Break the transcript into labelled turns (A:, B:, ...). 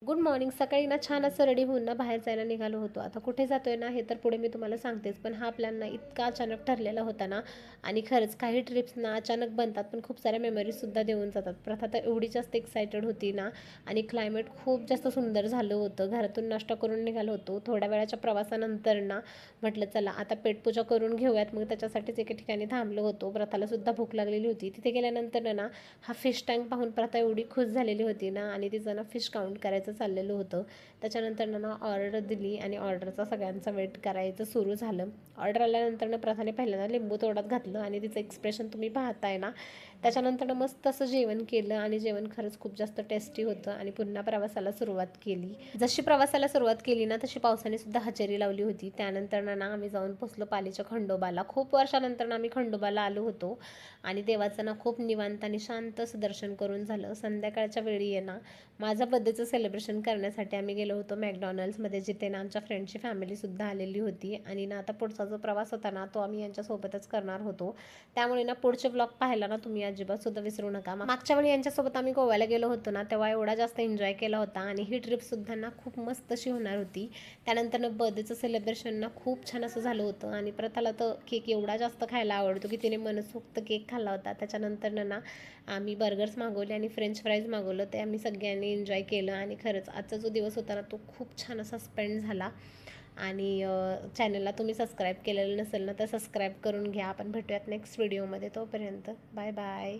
A: Good morning. सकाळी ना छान असं रेडी होऊन ना बाहेर जायला निघालो होतो. आता कुठे जातोय ना हे तर पुढे मी तुम्हाला सांगतेच, पण हा प्लॅन ना इतका अचानक ठरलेला होता ना. आणि खरंच काही ट्रिप्स ना अचानक बनतात पण खूप साऱ्या मेमरीजसुद्धा देऊन जातात. प्रथा तर एवढी जास्त एक्सायटेड होती ना. आणि क्लायमेट खूप जास्त सुंदर झालं होतं. घरातून नाश्ता करून निघालो होतो. थोड्या वेळाच्या प्रवासानंतर ना म्हटलं चला आता पेटपूजा करून घेऊयात. मग त्याच्यासाठीच एके ठिकाणी थांबलो होतो. प्रथाला सुद्धा भूक लागलेली होती. तिथे गेल्यानंतर ना हा फिश टँक पाहून प्रथा एवढी खुश झालेली होती ना, आणि तिचं ना फिश काउंट करायचं चाललेलं होतं. त्याच्यानंतर ना ऑर्डर दिली आणि ऑर्डरचा सगळ्यांचा वेट करायचं सुरू झालं. ऑर्डर आल्यानंतर प्रथाने पहिल्यांदा लिंबू तोंडात घातलं आणि तिचं एक्सप्रेशन तुम्ही पाहताय ना. त्याच्यानंतर मस्त असं जेवण केलं आणि जेवण खरंच खूप जास्त टेस्टी होतं. आणि पुन्हा प्रवासाला सुरुवात केली. जशी प्रवासाला सुरुवात केली ना तशी पावसाने सुद्धा हजेरी लावली होती. त्यानंतर ना आम्ही जाऊन पोचलो पालीच्या खंडोबाला. खूप वर्षानंतर ना आम्ही खंडोबाला आलो होतो. आणि देवाचं ना खूप निवांत आणि शांत असं दर्शन करून झालं. संध्याकाळच्या वेळी आहे ना माझं बर्थडेचं सेलिब्रेशन करण्यासाठी आम्ही गेलो होतो मॅकडॉनल्ड्समध्ये, जिथे ना आमच्या फ्रेंडची फॅमिलीसुद्धा आलेली होती. आणि ना आता पुढचा जो प्रवास होता ना तो आम्ही यांच्यासोबतच करणार होतो. त्यामुळे ना पुढचे ब्लॉग पाहायला ना तुम्ही अजिबातसुद्धा विसरू नका. मागच्या वेळी यांच्यासोबत आम्ही गोव्याला गेलो होतो ना तेव्हा एवढा जास्त एन्जॉय केला होता. आणि ही ट्रिपसुद्धा ना खूप मस्त अशी होणार होती. त्यानंतर ना बर्थडेचं सेलिब्रेशन ना खूप छान असं झालं होतं. आणि प्रथाला तर केक एवढा जास्त खायला आवडतो की तिने मनसोक्त केक खाल्ला होता. त्याच्यानंतर ना आम्ही बर्गर्स मागवले आणि फ्रेंच फ्राईज मागवलं. ते आम्ही सगळ्यांनी एन्जॉय केलं. आणि खरंच आजचा जो दिवस होता ना तो खूप छान असा स्पेंड झाला. आणि चॅनलला तुम्ही सबस्क्राईब केलेलं नसेल ना तर सबस्क्राईब करून घ्या. आपण भेटूयात नेक्स्ट व्हिडिओमध्ये. तोपर्यंत बाय बाय.